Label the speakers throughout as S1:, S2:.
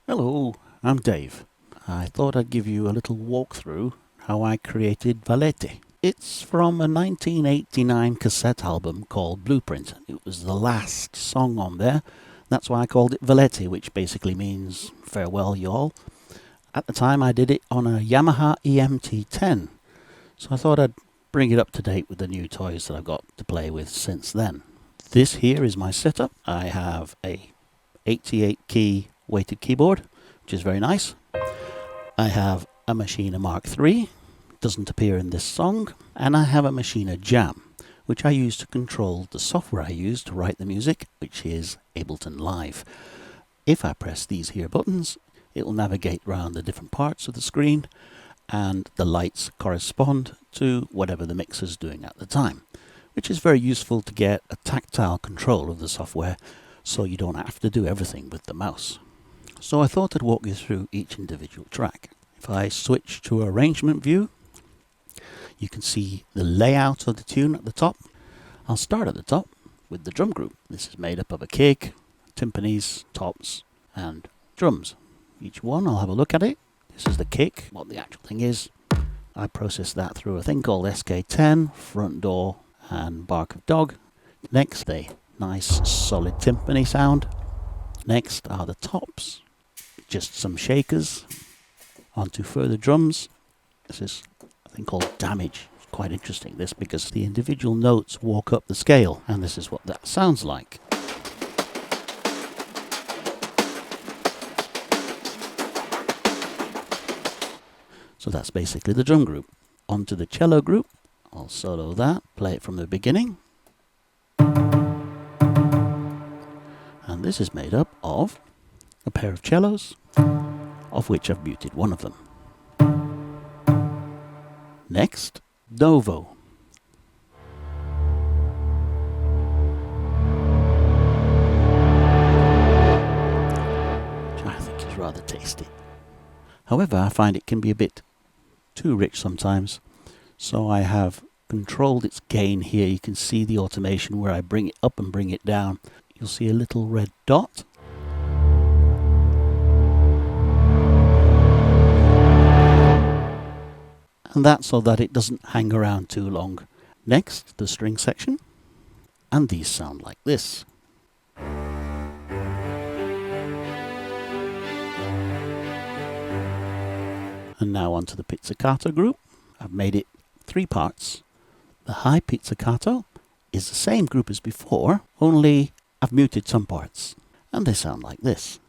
S1: Hello, I'm Dave. I thought I'd give you a little walkthrough how I created Valete. It's from a 1989 cassette album called Blueprint. It was the last song on there. That's why I called it Valete, which basically means farewell y'all. At the time I did it on a Yamaha EMT-10, so I thought I'd bring it up to date with the new toys that I've got to play with since then. This here is my setup. I have a 88 key weighted keyboard, which is very nice. I have a Machina Mark III, doesn't appear in this song, and I have a Machina Jam, which I use to control the software I use to write the music, which is Ableton Live. If I press these here buttons, it will navigate around the different parts of the screen, and the lights correspond to whatever the mixer's doing at the time, which is very useful to get a tactile control of the software so you don't have to do everything with the mouse. So I thought I'd walk you through each individual track. If I switch to arrangement view, you can see the layout of the tune at the top. I'll start at the top with the drum group. This is made up of a kick, timpanis, tops, and drums. Each one, I'll have a look at it. This is the kick. What the actual thing is, I process that through a thing called SK10, front door, and bark of dog. Next, a nice solid timpani sound. Next are the tops, just some shakers. Onto further drums. This is a thing called damage. It's quite interesting, this, because the individual notes walk up the scale, and this is what that sounds like. So that's basically the drum group. Onto the cello group. I'll solo that, play it from the beginning. And this is made up of a pair of cellos, of which I've muted one of them. Next, Novo. Which I think is rather tasty. However, I find it can be a bit too rich sometimes, so I have controlled its gain here. You can see the automation where I bring it up and bring it down. You'll see a little red dot. And that's so that it doesn't hang around too long. Next, the string section. And these sound like this. And now onto the pizzicato group. I've made it 3 parts. The high pizzicato is the same group as before, only I've muted some parts. And they sound like this.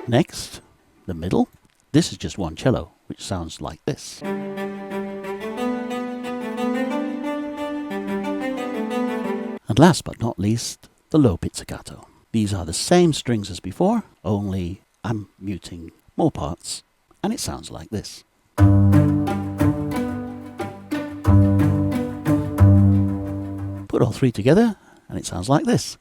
S1: Next, the middle. This is just one cello, which sounds like this. And last but not least, the low pizzicato. These are the same strings as before, only I'm muting more parts, and it sounds like this. Put all 3 together, and it sounds like this.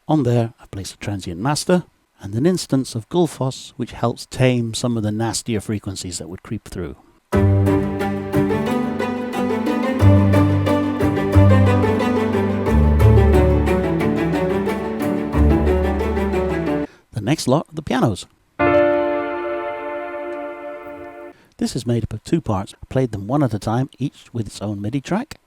S1: On there, I place a transient master and an instance of Gullfoss, which helps tame some of the nastier frequencies that would creep through. The next lot are the pianos. This is made up of 2 parts. I played them one at a time, each with its own MIDI track.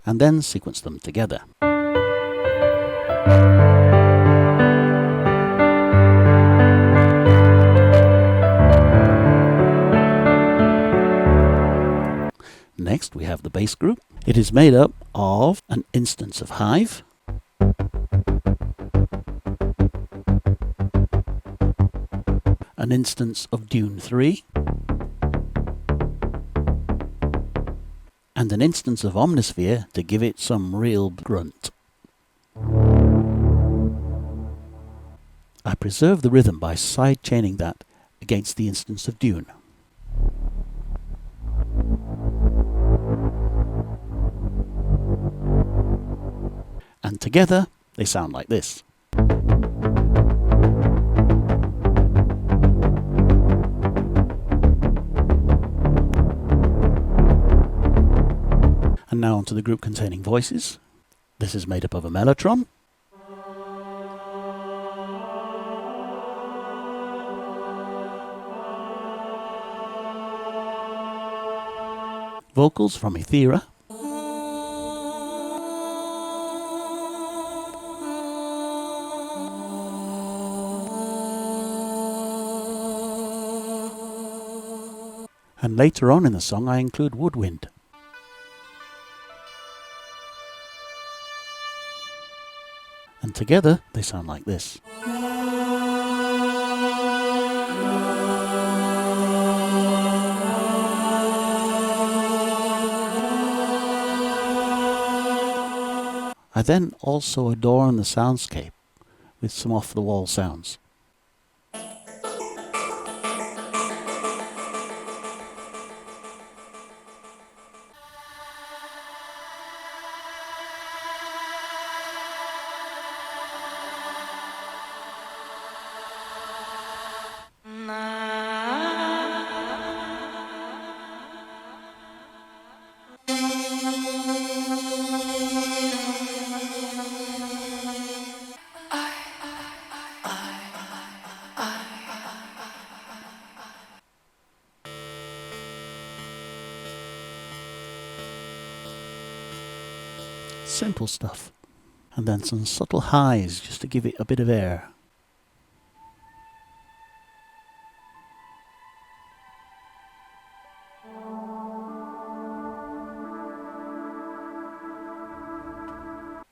S1: And then sequence them together. Next we have the bass group. It is made up of an instance of Hive, an instance of Dune 3, and an instance of Omnisphere to give it some real grunt. I preserve the rhythm by side-chaining that against the instance of Dune. And together they sound like this. And now onto the group containing voices. This is made up of a m-tron, vocals from Ethera, and later on in the song I include woodwind. And together they sound like this. I then also adorn the soundscape with some off-the-wall sounds. Simple stuff. And then some subtle highs just to give it a bit of air.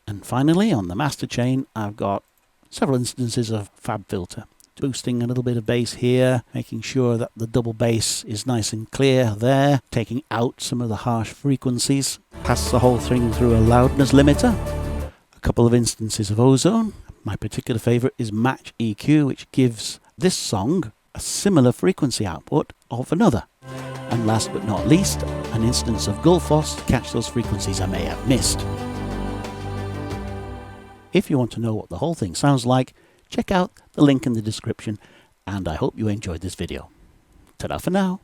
S1: And finally, on the master chain, I've got several instances of fab filter. Boosting a little bit of bass here, making sure that the double bass is nice and clear there, taking out some of the harsh frequencies, pass the whole thing through a loudness limiter. A couple of instances of ozone. My particular favourite is match EQ, which gives this song a similar frequency output of another. And last but not least, an instance of Gullfoss to catch those frequencies I may have missed. If you want to know what the whole thing sounds like, check out the link in the description, and I hope you enjoyed this video. Ta-da for now.